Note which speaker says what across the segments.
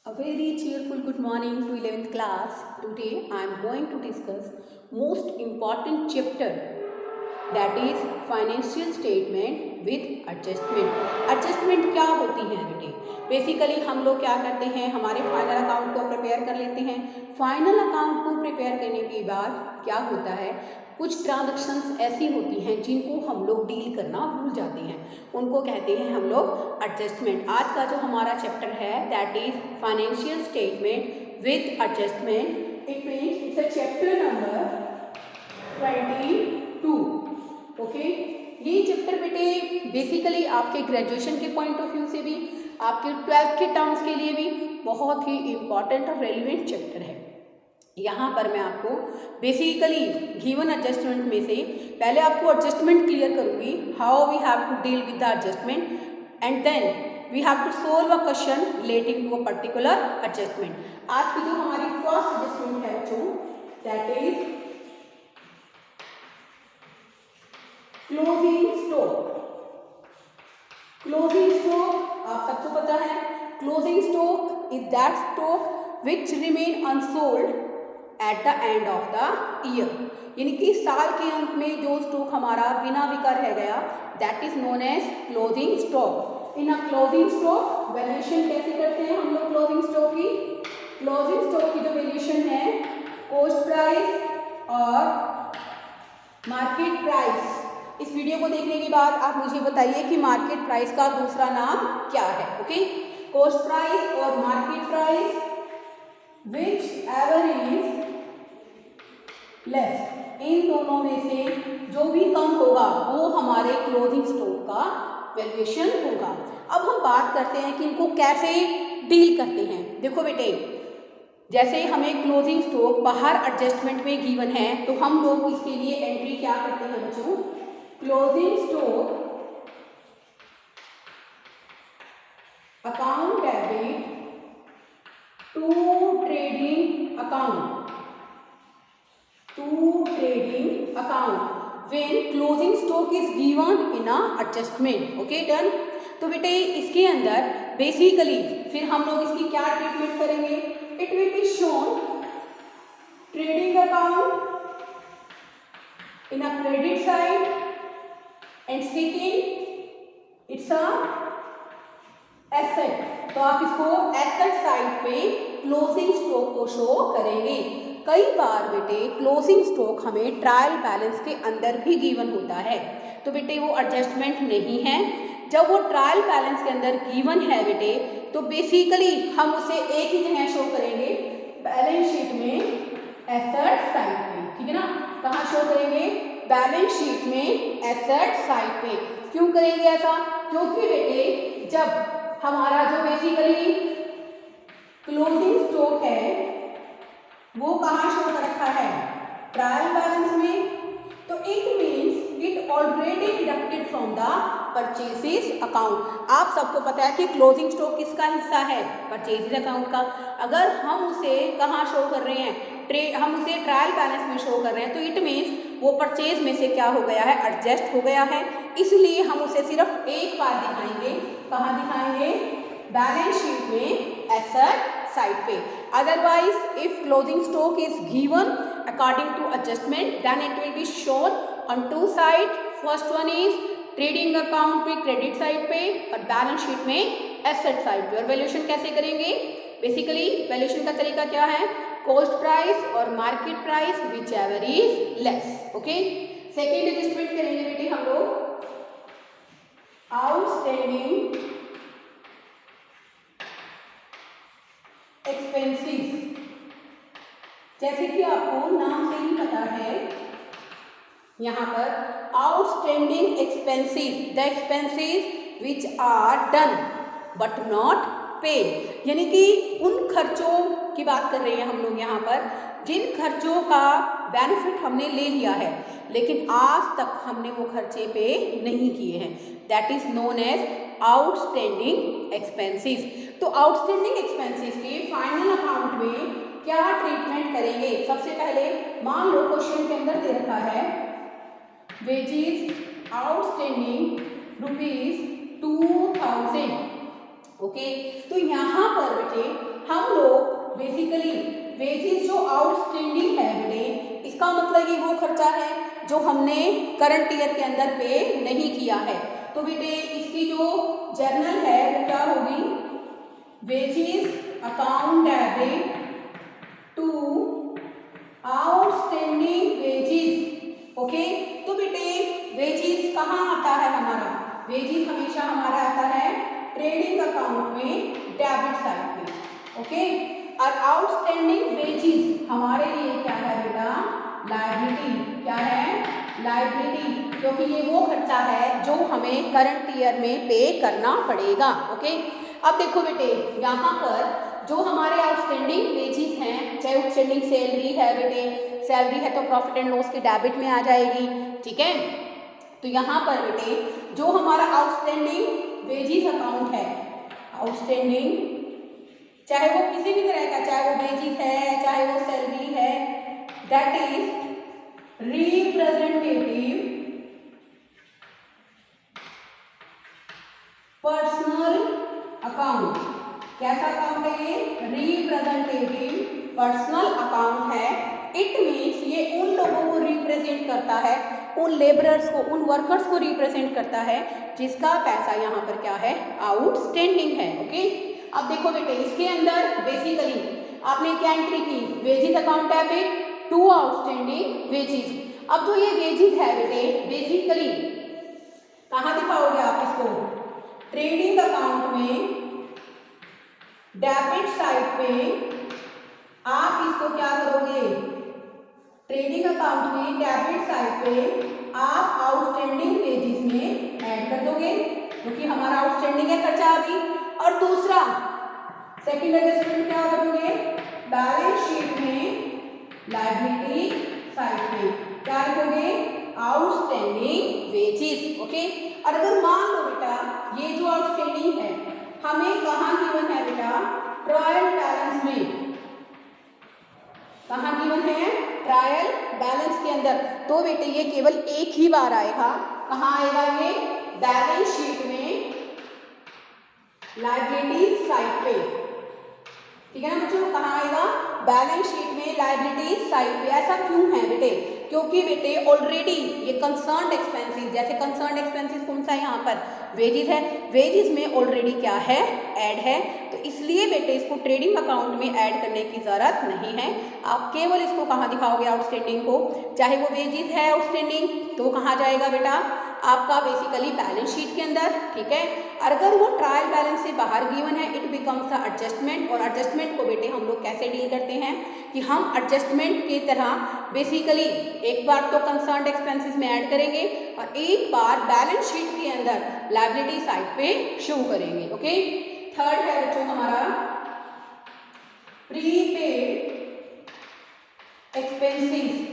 Speaker 1: A very cheerful good morning to 11th class. Today I am going to discuss most important chapter, that is financial statement with adjustment. Adjustment क्या होती है बेटे? Basically हम लोग क्या करते हैं, हमारे फाइनल अकाउंट को प्रिपेयर कर लेते हैं। फाइनल अकाउंट को प्रिपेयर करने के बाद क्या होता है, कुछ ट्रांजैक्शंस ऐसी होती हैं जिनको हम लोग डील करना भूल जाते हैं, उनको कहते हैं हम लोग एडजस्टमेंट। आज का जो हमारा चैप्टर है that is financial statement with adjustment. It means it's a chapter number 22। Okay, ये चैप्टर बेटे बेसिकली आपके ग्रेजुएशन के पॉइंट ऑफ व्यू से भी, आपके 12th के टर्म्स के लिए भी बहुत ही इंपॉर्टेंट और रेलिवेंट चैप्टर है। यहाँ पर मैं आपको बेसिकली गिवन एडजस्टमेंट में से पहले आपको एडजस्टमेंट क्लियर करूँगी, how we have to deal with the adjustment and then we have to solve a question relating to a particular adjustment. आज की जो हमारी फर्स्ट एडजस्टमेंट है बच्चों that is closing stock. Closing stock आप सबको पता है, closing stock is that stock which remain unsold at the end of the year, यानी कि साल के अंत में जो स्टॉक हमारा बिना बिका रह गया that is known as closing stock. In a closing stock valuation कैसे करते हैं हम लोग क्लोजिंग स्टॉक की? क्लोजिंग स्टॉक की जो वैल्यूएशन है कॉस्ट प्राइस और मार्केट प्राइस। इस वीडियो को देखने के बाद आप मुझे बताइए कि मार्केट प्राइस का दूसरा नाम क्या है। ओके, कॉस्ट प्राइस और market price whichever is less, इन दोनों में से जो भी कम होगा वो हमारे क्लोजिंग स्टॉक का वैल्यूएशन होगा। अब हम बात करते हैं कि इनको कैसे डील करते हैं। देखो बेटे, जैसे हमें क्लोजिंग स्टॉक बाहर एडजस्टमेंट में गिवन है तो हम लोग इसके लिए एंट्री क्या करते हैं बच्चों, closing stock account debit to trading account, to trading account when closing stock is given in a adjustment। okay done। तो बेटे इसके अंदर बेसिकली फिर हम लोग इसकी क्या ट्रीटमेंट करेंगे, it will be shown trading account in a credit side and second it's a asset. तो आप इसको एसेट साइड पे क्लोजिंग स्टॉक को शो करेंगे। कई बार बेटे क्लोजिंग स्टॉक हमें ट्रायल बैलेंस के अंदर भी गिवन होता है, तो बेटे वो एडजस्टमेंट नहीं है। जब वो ट्रायल बैलेंस के अंदर गिवन है बेटे तो बेसिकली हम उसे एक ही जगह शो करेंगे, बैलेंस शीट में एसेट साइड पे, ठीक है ना। कहाँ शो करेंगे? बैलेंस शीट में एसेट साइड पे। क्यों करेंगे ऐसा? क्योंकि बेटे जब हमारा जो बेसिकली क्लोजिंग स्टॉक है वो कहाँ शो कर रखा है, ट्रायल बैलेंस में, तो it means it already deducted from the purchases account. आप सबको पता है कि क्लोजिंग स्टॉक किसका हिस्सा है, परचेसेस अकाउंट का। अगर हम उसे कहाँ शो कर रहे हैं, हम उसे ट्रायल बैलेंस में शो कर रहे हैं तो इट मीन्स वो परचेज में से क्या हो गया है, एडजस्ट हो गया है। इसलिए हम उसे सिर्फ एक बार दिखाएंगे। कहाँ दिखाएंगे? बैलेंस शीट में एसेट साइड पे। Otherwise if closing stock is given according to adjustment then it will be shown on two side. First one is trading account पे क्रेडिट साइड पे और बैलेंस शीट में एसेट साइड पे। और valuation कैसे करेंगे? Basically valuation का तरीका क्या है, कॉस्ट प्राइस और market price whichever is less. Okay, second adjustment करेंगे बेटे हम लोग आउटस्टैंडिंग एक्सपेंसेस। जैसे कि आपको नाम से ही पता है यहाँ पर outstanding expenses, the expenses which are done but not paid, यानी कि उन खर्चों की बात कर रहे हैं हम लोग यहाँ पर जिन खर्चों का बेनिफिट हमने ले लिया है लेकिन आज तक हमने वो खर्चे पे नहीं किए हैं, that is known as outstanding expenses. तो आउटस्टैंडिंग एक्सपेंसेस के फाइनल अकाउंट में क्या ट्रीटमेंट करेंगे? सबसे पहले मान लो क्वेश्चन के अंदर दे रखा है वेजेस आउटस्टैंडिंग ₹2000। ओके, तो यहाँ पर बेटे हम लोग बेसिकली वेजेस जो आउटस्टैंडिंग है बेटे, इसका मतलब ये वो खर्चा है जो हमने करंट ईयर के अंदर पे नहीं किया है। तो बेटे इसकी जो जर्नल है वो क्या होगी, wages account debit to outstanding wages. Okay, तो बेटे वेजेस कहाँ आता है हमारा, वेजेस हमेशा हमारा आता है ट्रेडिंग अकाउंट में डेबिट साइड पे। ओके, और आउटस्टैंडिंग वेजेस हमारे लिए क्या है बेटा, लायबिलिटी। क्या है, लायबिलिटी, क्योंकि ये वो खर्चा है जो हमें करंट ईयर में पे करना पड़ेगा। ओके, अब देखो बेटे यहाँ पर जो हमारे आउटस्टैंडिंग वेजेस हैं, चाहे आउटस्टैंडिंग सैलरी है बेटे, सैलरी है तो प्रॉफिट एंड लॉस के डेबिट में आ जाएगी। ठीक है, तो यहाँ पर बेटे जो हमारा आउटस्टैंडिंग वेजेस अकाउंट है, आउटस्टैंडिंग चाहे वो किसी भी तरह का, चाहे वो वेजेस है चाहे वो सैलरी है, that is representative personal account. कैसा अकाउंट है ये, रिप्रेजेंटेटिव पर्सनल अकाउंट है। इट मीन्स ये उन लोगों को रिप्रेजेंट करता है, उन लेबरर्स को, उन वर्कर्स को रिप्रेजेंट करता है जिसका पैसा यहाँ पर क्या है, आउटस्टैंडिंग है। ओके, अब देखो बेटे इसके अंदर बेसिकली आपने क्या एंट्री की, wages account debit to outstanding wages. अब जो ये वेजेस है बेटे बेसिकली कहाँ दिखाओगे आप इसको, ट्रेडिंग अकाउंट में डेबिट साइड पे आप इसको क्या करोगे, ट्रेडिंग अकाउंट में डेबिट साइड पे आप आउटस्टैंडिंग वेजेस में ऐड कर दोगे, क्योंकि हमारा आउटस्टैंडिंग है खर्चा अभी। और दूसरा सेकंड एडजस्टमेंट क्या करोगे, बैलेंस शीट में लायबिलिटी साइड पे क्या लिखोगे, आउटस्टैंडिंग वेजेस। ओके, और अगर मान लो बेटा ये जो आउटस्टैंडिंग है हमें कहाँ गिवन है बेटा, ट्रायल बैलेंस में। कहाँ गिवन है, ट्रायल बैलेंस के अंदर। तो बेटे ये केवल एक ही बार आएगा, कहाँ आएगा ये, बैलेंस शीट में लायबिलिटी साइड पे। ठीक है ना बच्चों, कहाँ आएगा, बैलेंस शीट में लायबिलिटी साइड पे। ऐसा क्यों है बेटे, क्योंकि बेटे ऑलरेडी ये कंसर्न्ड एक्सपेंसेस, जैसे कंसर्न्ड एक्सपेंसेस कौन सा है यहाँ पर, वेजेस है, वेजेस में ऑलरेडी क्या है, ऐड है, तो इसलिए बेटे इसको ट्रेडिंग अकाउंट में ऐड करने की ज़रूरत नहीं है। आप केवल इसको कहाँ दिखाओगे, आउटस्टैंडिंग को, चाहे वो वेजेस है आउटस्टैंडिंग तो कहाँ जाएगा बेटा, आपका बेसिकली बैलेंस शीट के अंदर। ठीक है, और अगर वो ट्रायल बैलेंस से बाहर गिवन है इट बिकम्स द एडजस्टमेंट। और एडजस्टमेंट को बेटे हम लोग कैसे डील करते हैं कि हम एडजस्टमेंट की तरह बेसिकली एक बार तो कंसर्न्ड एक्सपेंसेस में ऐड करेंगे और एक बार बैलेंस शीट के अंदर लायबिलिटी साइड पे शो करेंगे। ओके, थर्ड है बच्चों हमारा prepaid expenses.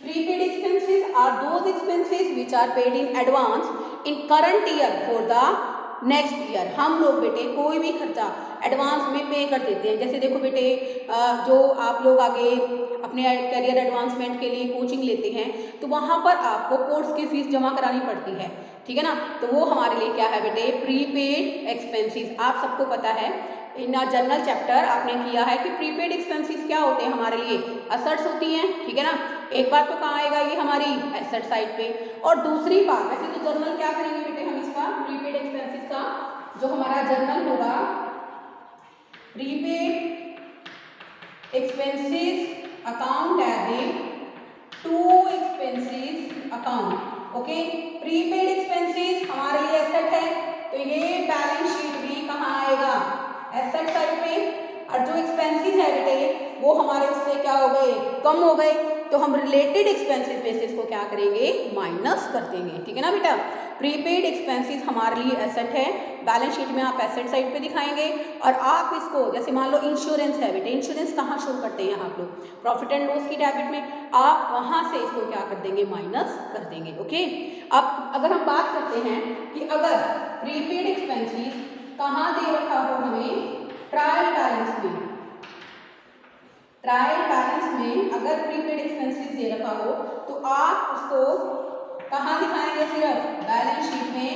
Speaker 1: Prepaid expenses are those expenses which are paid in advance in current year for the next year। हम लोग बेटे कोई भी खर्चा एडवांस में पे कर देते हैं। जैसे देखो बेटे जो आप लोग आगे अपने करियर एडवांसमेंट के लिए कोचिंग लेते हैं तो वहाँ पर आपको कोर्स की फीस जमा करानी पड़ती है। ठीक है ना, तो वो हमारे लिए क्या है बेटे, प्रीपेड एक्सपेंसेस। आप सबको पता है इन जनरल चैप्टर आपने किया है कि प्रीपेड एक्सपेंसेस क्या होते हैं, हमारे लिए असेट्स होती हैं। ठीक है ना, एक बात तो कहाँ आएगा ये हमारी एसेट साइड पे, और दूसरी बात वैसे तो जर्नल क्या करेंगे बेटे हम इसका प्रीपेड एक्सपेंसेस का जो हमारा जर्नल होगा, prepaid expenses account debit to expenses account. Okay, prepaid expenses हमारे लिए एसेट है तो ये बैलेंस शीट भी कहाँ आएगा, एसेट साइड पे। और जो एक्सपेंसेस है बेटे वो हमारे उससे क्या हो गए, कम हो गए, तो हम रिलेटेड एक्सपेंसेस बेसिस को क्या करेंगे, माइनस कर देंगे। ठीक है ना बेटा, प्रीपेड एक्सपेंसेस हमारे लिए एसेट है, बैलेंस शीट में आप एसेट साइड पे दिखाएंगे। और आप इसको जैसे मान लो इंश्योरेंस है बेटे, इंश्योरेंस कहाँ शो करते हैं आप लोग, प्रॉफिट एंड लॉस की डेबिट में, आप वहाँ से इसको क्या कर देंगे, माइनस कर देंगे। ओके, अब अगर हम बात करते हैं कि अगर प्रीपेड एक्सपेंसेस कहाँ दे रखा हो हमें, ट्रायल बैलेंस में, ट्रायल बैलेंस में अगर प्रीपेड एक्सपेंसेस दे रखा हो तो आप उसको कहाँ दिखाएंगे, सिर्फ बैलेंस शीट में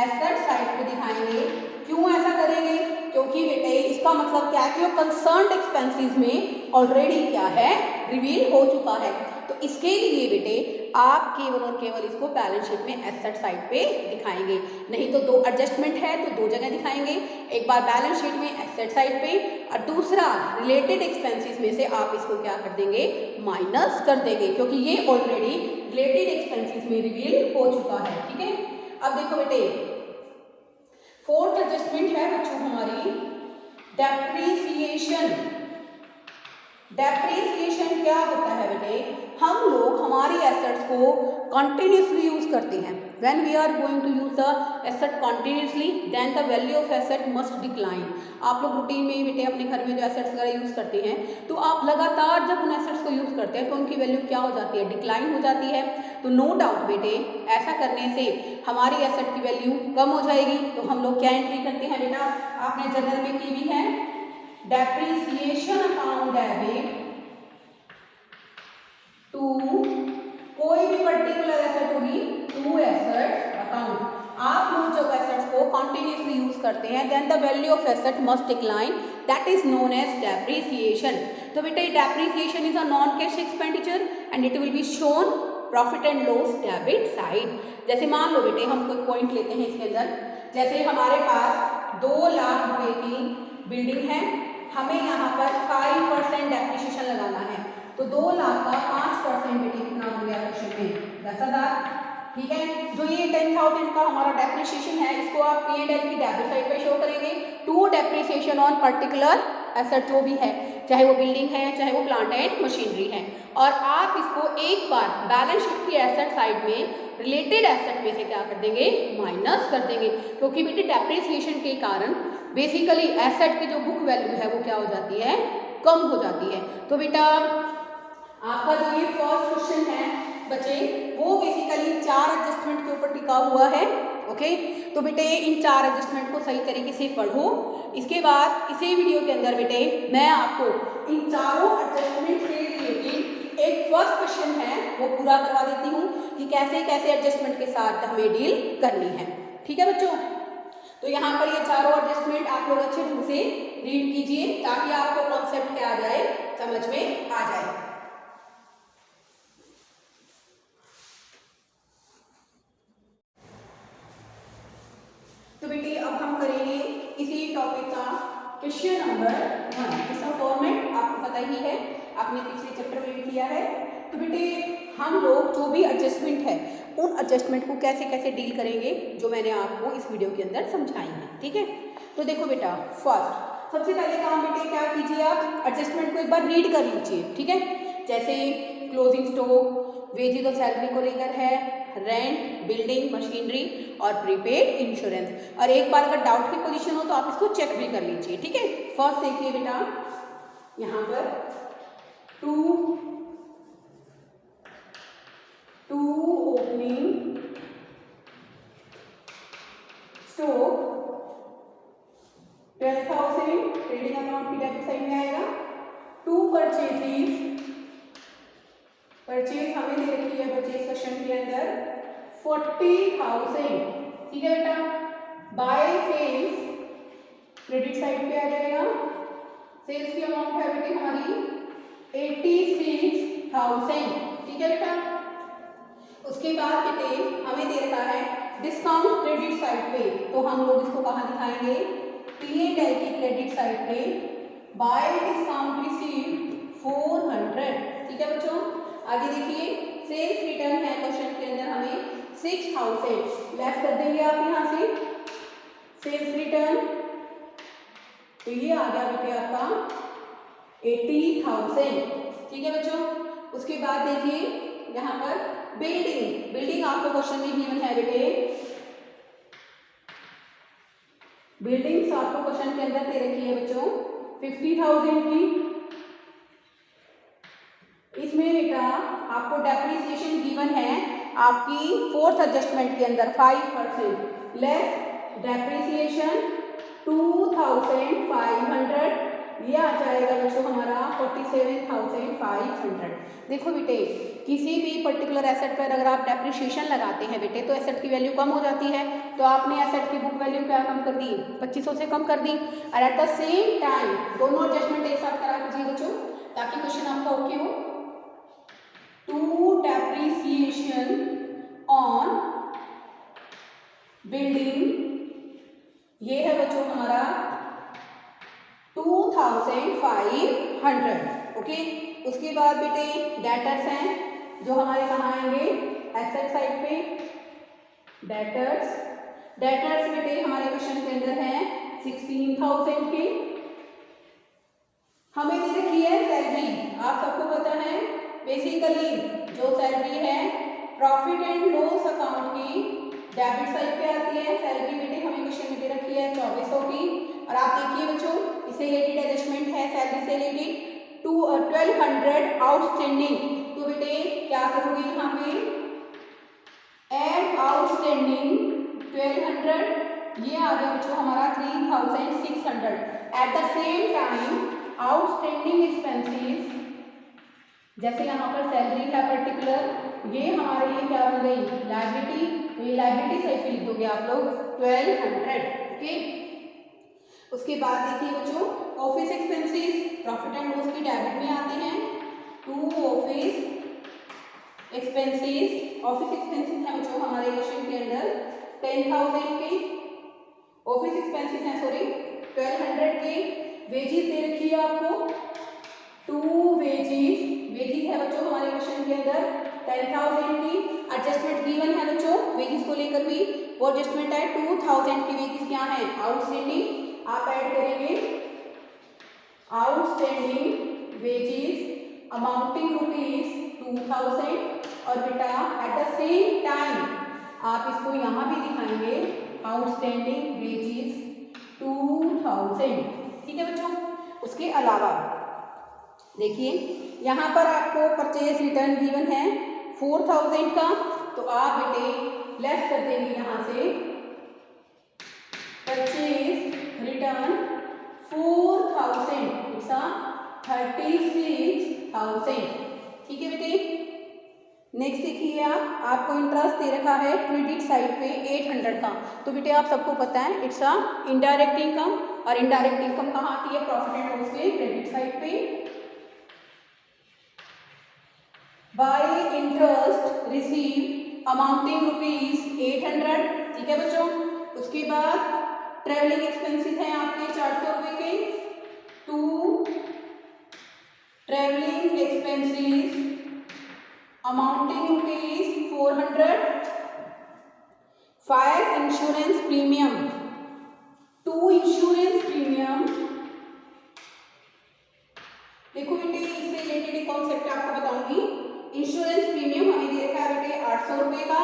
Speaker 1: एसेट साइड पे दिखाएंगे। क्यों ऐसा करेंगे, क्योंकि बेटे इस इसका मतलब क्या है कि वो कंसर्न्ड एक्सपेंसेस में ऑलरेडी क्या है, रिवील हो चुका है। तो इसके लिए बेटे आप केवल और केवल इसको बैलेंस शीट में एसेट साइड पे दिखाएंगे, नहीं तो दो एडजस्टमेंट है तो दो जगह दिखाएंगे, एक बार बैलेंस शीट में एसेट साइड पे और दूसरा रिलेटेड एक्सपेंसेस में से आप इसको क्या कर देंगे, माइनस कर देंगे, क्योंकि ये ऑलरेडी रिलेटेड एक्सपेंसेस में रिवील हो चुका है। ठीक है, अब देखो बेटे फोर्थ एडजस्टमेंट है बच्चों हमारी डेप्रीसिएशन। डेप्रीसिएशन क्या होता है बेटे, हम लोग हमारी एसेट्स को कंटिन्यूसली यूज करते हैं। When we are going to use the asset continuously then the value of asset must decline. आप लोग रूटीन में बेटे अपने घर में जो एसेट्स वगैरह यूज करते हैं, तो आप लगातार जब उन एसेट्स को यूज करते हैं तो उनकी वैल्यू क्या हो जाती है, डिक्लाइन हो जाती है। तो नो डाउट बेटे ऐसा करने से हमारी एसेट की वैल्यू कम हो जाएगी। तो हम लोग क्या एंट्री करते हैं बेटा, आपने जनरल में की भी है, डेप्रीसिएशन अकाउंट डेबिट टू कोई भी पर्टिकुलर एसेट होगी टू एसेट अकाउंट। आप लोग जब एसेट्स को कंटिन्यूसली यूज करते हैं then the value of asset must decline, that is known as depreciation. तो बेटा depreciation is a non cash expenditure and it will be shown profit and loss debit side. जैसे मान लो बेटे हम कोई पॉइंट लेते हैं इसके अंदर, जैसे हमारे पास 2 लाख रुपए की बिल्डिंग है, हमें यहाँ पर 5% डेप्रीसिएशन लगाना है, तो 2 लाख का 5% बेटे कितना हो गया क्वेश्चन में, 10,000। ठीक है, जो ये 10,000 का हमारा डेप्रीसिएशन है इसको आप P&L की डेबिट साइड पे शो करेंगे to depreciation on particular asset जो भी है, चाहे वो बिल्डिंग है चाहे वो प्लांट एंड मशीनरी है। और आप इसको एक बार बैलेंस शीट की एसेट साइड में रिलेटेड एसेट में से क्या कर देंगे, माइनस कर देंगे, क्योंकि बेटे डेप्रीसिएशन के कारण बेसिकली एसेट की जो बुक वैल्यू है वो क्या हो जाती है, कम हो जाती है। तो बेटा आपका जो ये फर्स्ट क्वेश्चन है बच्चे वो बेसिकली 4 एडजस्टमेंट के ऊपर टिका हुआ है। ओके, तो बेटे इन 4 एडजस्टमेंट को सही तरीके से पढ़ो। इसके बाद इसी वीडियो के अंदर बेटे मैं आपको इन चारों एडजस्टमेंट से रिलेटेड एक फर्स्ट क्वेश्चन है वो पूरा करवा देती हूँ कि कैसे कैसे एडजस्टमेंट के साथ हमें डील करनी है। ठीक है बच्चों, तो यहाँ पर ये चारों एडजस्टमेंट आप लोग अच्छे ढंग से रीड कीजिए ताकि आपको कॉन्सेप्ट क्या आ जाए, समझ में आ जाए। तो बेटे अब हम करेंगे इसी टॉपिक का क्वेश्चन नंबर 1। इसका फॉर्मेट आपको पता ही है, आपने पिछले चैप्टर में भी किया है। तो बेटे हम लोग जो भी एडजस्टमेंट है उन एडजस्टमेंट को कैसे कैसे डील करेंगे जो मैंने आपको इस वीडियो के अंदर समझाई है। ठीक है, तो देखो बेटा फर्स्ट सबसे पहले काम बेटे क्या कीजिए, आप एडजस्टमेंट को एक बार रीड कर लीजिए। ठीक है, जैसे क्लोजिंग स्टॉक, वेजेस और सैलरी को लेकर है, रेंट, बिल्डिंग, मशीनरी और प्रीपेड इंश्योरेंस। और एक बार अगर डाउट की पोजीशन हो तो आप इसको चेक भी कर लीजिए। ठीक है, फर्स्ट देखिए बेटा यहाँ पर to opening stock 12,000 trading account की डेबिट साइड में आएगा। टू परचेज हमें दे रखी है परचेज क्वेश्चन के अंदर 40,000। ठीक है बेटा, बाय सेल्स क्रेडिट साइड पे आ जाएगा। सेल्स की अमाउंट है बेटे हमारी 86,000। ठीक है बेटा, उसके बाद बेटे हमें दे रखा है डिस्काउंट क्रेडिट साइड पे, तो हम लोग इसको कहाँ दिखाएंगे, P&L की क्रेडिट साइड पे बाय डिस्काउंट रिसीव्ड 400। ठीक है बच्चों, आगे देखिए सेल्स रिटर्न है क्वेश्चन के अंदर हमें 6,000, लेस कर देंगे आप यहाँ से सेल्स रिटर्न, तो ये आ गया बेटे आपका 80,000। ठीक है बच्चों, उसके बाद देखिए यहाँ पर बिल्डिंग आपको क्वेश्चन में गिवन है बेटे, बिल्डिंग्स आपको क्वेश्चन के अंदर दे रखी है बच्चों 50,000 की। इसमें बेटा आपको डेप्रीसिएशन गिवन है आपकी फोर्थ एडजस्टमेंट के अंदर 5%, लेस डेप्रीसिएशन 2,500 ये आ जाएगा बच्चों हमारा 47,500। देखो बेटे, किसी भी पर्टिकुलर एसेट पर अगर आप डेप्रिसिएशन लगाते हैं बेटे तो एसेट की वैल्यू कम हो जाती है। तो आपने एसेट की बुक वैल्यू क्या कम कर दी, 2500 से कम कर दी। और एट द सेम टाइम दोनों एडजस्टमेंट एक साथ करा कीजिए बच्चों, ताकि क्वेश्चन आपका ओके हो। टू डेप्रिसिएशन ऑन बिल्डिंग, ये है बच्चों हमारा 2500। ओके, उसके बाद बेटे डेटर्स हैं जो हमारे कहाँ आएंगे, एसेट साइड पे। डेटर्स बेटे हमारे क्वेश्चन के अंदर हैं 16,000 के। हमें दे रखी है सैलरी, आप सबको पता है बेसिकली जो सैलरी है प्रॉफिट एंड लॉस अकाउंट की डेबिट साइड पे आती है। सैलरी बेटे हमें क्वेश्चन में दे रखी है 2400 की। और आप देखिए बच्चों, इससे रिलेटेड एडजस्टमेंट है सैलरी से रिलेटेड 1200 आउटस्टैंडिंग। तो बेटे क्या करोगे यहाँ पे, एड आउटस्टैंडिंग 1200, ये आ गया बच्चों हमारा 3600। At the same time outstanding expenses, जैसे यहाँ पर सैलरी है पर्टिकुलर, ये हमारे लिए क्या बन गई, लायबिलिटी। तो ये लायबिलिटी साइड पे लिख दोगे आप लोग 1200। ओके, उसके बाद देखिए बच्चों office expenses profit and loss की डेबिट में आते हैं। टू ऑफिस एक्सपेंसेस हैं बच्चों हमारे क्वेश्चन के अंदर 10,000 के। ऑफिस एक्सपेंसेस हैं 1200 के। वेजेस दे रखी है आपको, टू वेजेस है बच्चों हमारे क्वेश्चन के अंदर 10,000 की। एडजस्टमेंट गिवन है बच्चों वेजेस को लेकर भी, वो एडजस्टमेंट है 2,000 की। वेजेस क्या है, आउटस्टैंडिंग, आप ऐड करेंगे आउटस्टैंडिंग वेजेस अमाउंटिंग ₹2,000। और बेटा एट द सेम टाइम आप इसको यहाँ भी दिखाएंगे आउटस्टैंडिंग वेजेस 2,000। ठीक है बच्चों, उसके अलावा देखिए यहाँ पर आपको परचेज रिटर्न गिवन है 4,000 का। तो आप बेटे लेस कर देंगे यहाँ से परचेज रिटर्न 4,000, इट्स 36,000। ठीक है बेटे, नेक्स्ट देखिए आपको इंटरेस्ट दे रखा है क्रेडिट साइड पे 800 का। तो बेटे आप सबको पता है इट्स इनडायरेक्ट इनकम, और इनडायरेक्ट इनकम कहाँ आती है, प्रॉफिट एंड लॉस के क्रेडिट साइड पे। Bye interest receive amounting ₹800। ठीक है बच्चों, उसके बाद ट्रेवलिंग एक्सपेंसेस हैं आपके 400 रुपए के। To travelling expenses amounting ₹400। Fire insurance premium, to insurance premium. देखो बेटे इससे रिलेटेड एक कॉन्सेप्ट आपको बताऊंगी। इंश्योरेंस प्रीमियम हमें दे रखा है बेटे 800 रुपए का,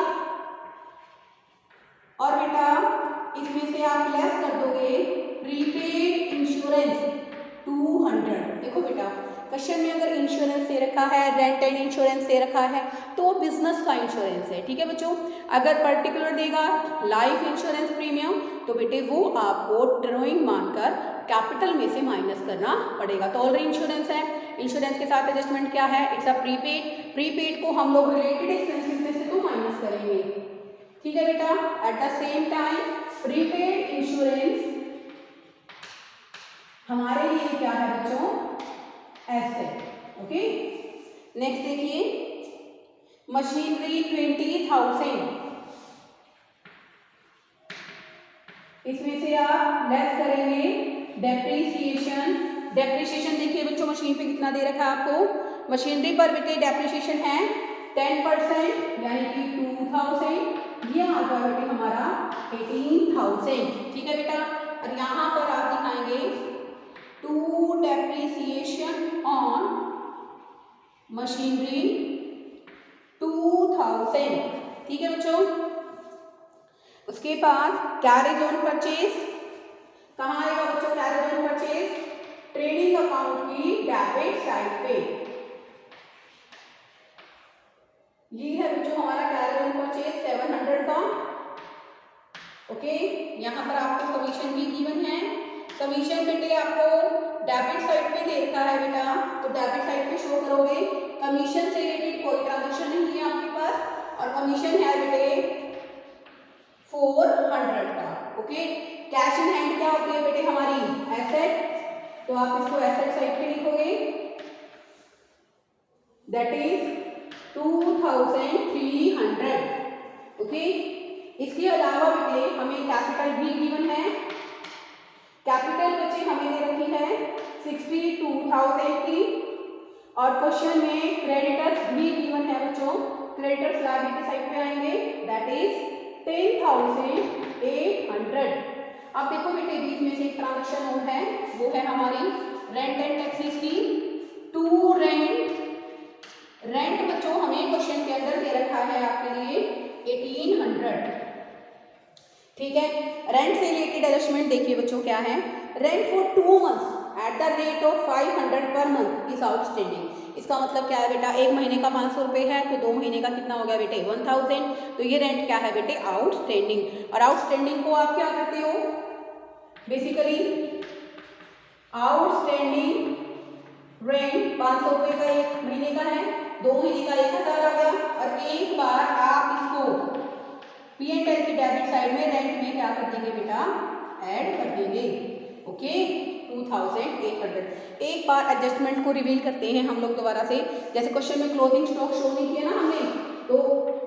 Speaker 1: और बेटा इसमें से आप लेस कर दोगे प्रीपेड इंश्योरेंस 200। देखो बेटा क्वेश्चन में अगर इंश्योरेंस दे रखा है, रेंट एंड इंश्योरेंस दे रखा है, तो वो बिजनेस का इंश्योरेंस है। ठीक है बच्चों, अगर पर्टिकुलर देगा लाइफ इंश्योरेंस प्रीमियम, तो बेटे वो आपको ड्रॉइंग मानकर कैपिटल में से माइनस करना पड़ेगा। तो ऑलरेडी इंश्योरेंस है, इंश्योरेंस के साथ एडजस्टमेंट क्या है, इट्स अ प्रीपेड। प्रीपेड को हम लोग रिलेटेड एक्सपेंसेस में से तो माइनस करेंगे। ठीक है बेटा, at the same time prepaid insurance हमारे लिए क्या है बच्चों, एसेट। ओके, नेक्स्ट देखिए मशीनरी 20,000, इसमें से आप लेस करेंगे डेप्रिसिएशन। डेप्रिसिएशन देखिए बच्चों मशीन पे कितना दे रखा है आपको, मशीनरी पर बेटे डेप्रिसिएशन है 10%, यानी कि 2,000। ये आ गया बेटे हमारा 18,000। ठीक है बेटा, और यहाँ पर आप दिखाएंगे टू डेप्रिसिएशन ऑन मशीनरी 2,000। ठीक है बच्चों, उसके बाद कैरेज ऑन परचेज कहाँ आएगा बच्चों, carriage on purchase trading account की डेबिट साइड पे। ये है बच्चों हमारा कैरेज ऑन परचेज 700 का। ओके, यहाँ पर आपको कमीशन भी गिवन है। कमीशन बेटे आपको डेबिट साइड पे दे रखा है बेटा, तो डेबिट साइड पे शो करोगे। कमीशन से रिलेटेड कोई ट्रांजेक्शन नहीं है आपके पास और कमीशन है बेटे 400 का। ओके, कैश इन हैंड क्या होती है बेटे हमारी एसेट, तो आप इसको एसेट साइड पे लिखोगे, दैट इज 2300। ओके, इसके अलावा बेटे हमें कैपिटल भी गिवन है। कैपिटल बच्चे हमें दे रखी है 62,000 की और क्वेश्चन में क्रेडिटर्स भी गिवन है बच्चों। क्रेडिटर्स लायबिलिटी साइड पे आएंगे, दैट इज 10,800। अब देखो बेटे बीच में से एक ट्रांजेक्शन और है, वो है हमारी रेंट एंड टैक्सेस की। टू रेंट बच्चों हमें क्वेश्चन के अंदर दे रखा है आपके लिए 1800। ठीक है, रेंट से रिलेटेड एडजस्टमेंट देखिए बच्चों क्या है। Rent for 2 months at the rate of 500 per month is outstanding. इसका मतलब क्या है बेटा, एक महीने का 500 रुपये है तो 2 महीने का कितना हो गया बेटे 1000। तो ये रेंट क्या है बेटे आउटस्टैंडिंग। और आउटस्टैंडिंग को आप क्या करते हो, बेसिकली आउटस्टैंडिंग रेंट 500 रुपये का एक महीने का है, 2 महीने का 1000 आ गया और एक बार आप इसको P&L की डेबिट साइड में रेंट में क्या कर देंगे बेटा ऐड कर देंगे। ओके, 2800। एक बार एडजस्टमेंट को रिवील करते हैं हम लोग दोबारा से। जैसे क्वेश्चन में क्लोजिंग स्टॉक शो नहीं किया ना हमने, तो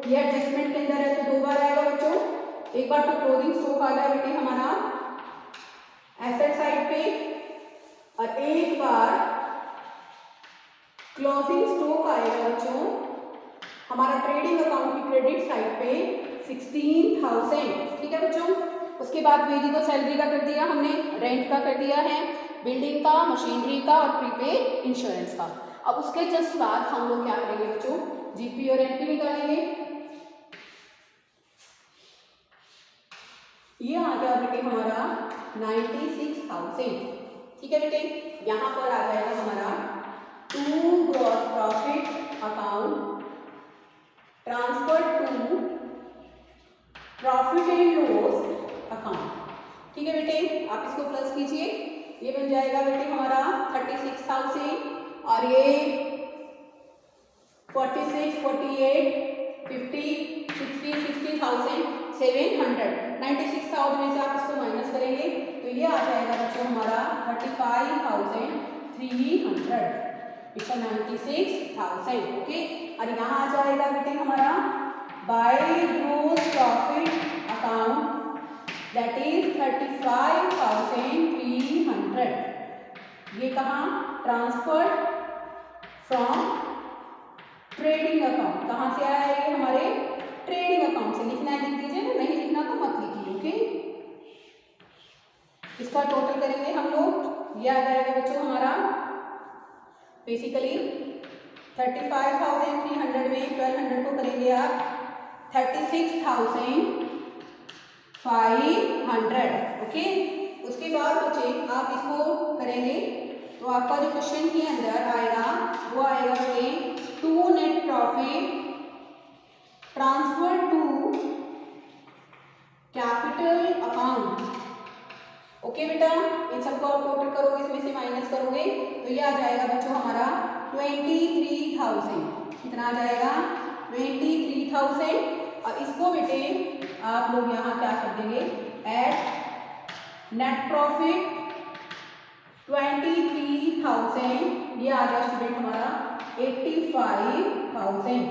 Speaker 1: ये एडजस्टमेंट के अंदर है तो 2 बार आएगा बच्चों। एक बार तो क्लोजिंग स्टॉक आ गया बेटे हमारा एसेट साइड पे और एक बार क्लोजिंग स्टॉक आएगा बच्चों हमारा ट्रेडिंग अकाउंट की क्रेडिट साइड पे 16,000। ठीक है बच्चों, उसके बाद वेजी तो सैलरी का कर दिया हमने, रेंट का कर दिया है, बिल्डिंग का, मशीनरी का और प्रीपेड इंश्योरेंस का। अब उसके जस्ट बाद हम लोग क्या करेंगे बच्चों, जीपी और एनपी निकालेंगे। ये आ गया बेटे हमारा 96,000। ठीक है बेटे, यहाँ पर आ जाएगा हमारा to gross profit account transfer to profit and loss account. ठीक है बेटे, आप इसको प्लस कीजिए, ये बन जाएगा बेटे हमारा 36,000 और ये 46, 48, 50, 60, 60,700। 96,000 में से आप इसको माइनस करेंगे तो ये आ जाएगा बच्चों हमारा 35,300। इसका 96,000। ओके, और यहाँ आ जाएगा बेटे हमारा by gross profit account that is 35,300। ये कहाँ ट्रांसफर फ्रॉम ट्रेडिंग अकाउंट, कहाँ से आया है ये हमारे ट्रेडिंग अकाउंट से। लिखना है लिख दीजिए ना, नहीं लिखना तो मत लिखिए। ओके, इसका टोटल करेंगे हम लोग, ये आ जाएगा बच्चों हमारा बेसिकली 35,300 में 1200 को करेंगे आप 36,500। ओके, उसके बाद बच्चे आप इसको करेंगे तो आपका जो क्वेश्चन के अंदर आएगा वो आएगा कि to net profit transfer to capital account. Okay बेटा, इन सबको आप टोटल करोगे, इसमें से माइनस करोगे तो ये आ जाएगा बच्चों हमारा 23,000। कितना आ जाएगा 23,000। और इसको बेटे आप लोग यहाँ क्या कर देंगे ऐड नेट प्रॉफिट 23,000, ये आ गया स्टूडेंट हमारा 85,000।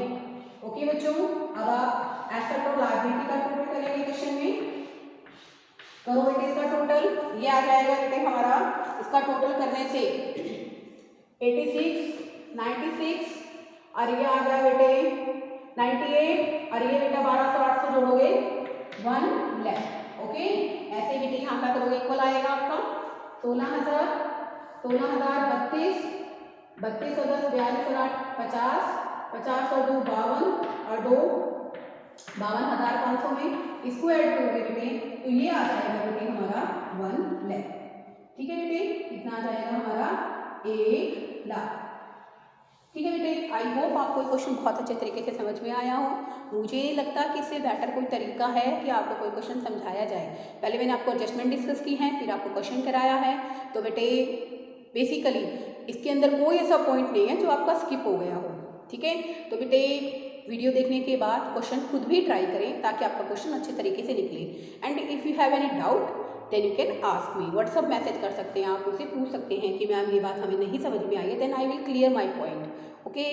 Speaker 1: ओके बच्चों, अब आप एसेट और लायबिलिटी का टोटल करेंगे क्वेश्चन में, करो बेटे इसका टोटल। ये आ जाएगा बेटे हमारा, इसका टोटल करने से 86, 96 और ये आ गया बेटे 98 और ये बेटा 1200 800 जोड़ोगे 1 लाख। ओके, ऐसे बेटे यहाँ का करोगे इक्वल आएगा आपका 16,000, 16,032, 32 और 10 42 और 8 50, 50 और 2 52 और 2 52,500 में इसको ऐड करोगे बेटे तो ये आ जाएगा बेटे हमारा 1 लाख। ठीक है बेटे, कितना आ जाएगा हमारा 1 लाख। ठीक है बेटे, आई होप आपको क्वेश्चन बहुत अच्छे तरीके से समझ में आया हो। मुझे नहीं लगता कि इससे बेटर कोई तरीका है कि आपको कोई क्वेश्चन समझाया जाए। पहले मैंने आपको एडजस्टमेंट डिस्कस की है, फिर आपको क्वेश्चन कराया है। तो बेटे बेसिकली इसके अंदर कोई ऐसा पॉइंट नहीं है जो आपका स्किप हो गया हो। ठीक है, तो बेटे वीडियो देखने के बाद क्वेश्चन खुद भी ट्राई करें ताकि आपका क्वेश्चन अच्छे तरीके से निकले। And if you have any doubt then you can ask me, WhatsApp message कर सकते हैं, आप मुझसे पूछ सकते हैं कि मैम ये बात हमें नहीं समझ में आई है, then I will clear my point. Okay,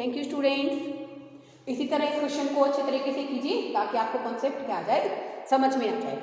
Speaker 1: thank you students. इसी तरह इस क्वेश्चन को अच्छे तरीके से कीजिए ताकि आपको कॉन्सेप्ट क्या आ जाए, समझ में आ जाए।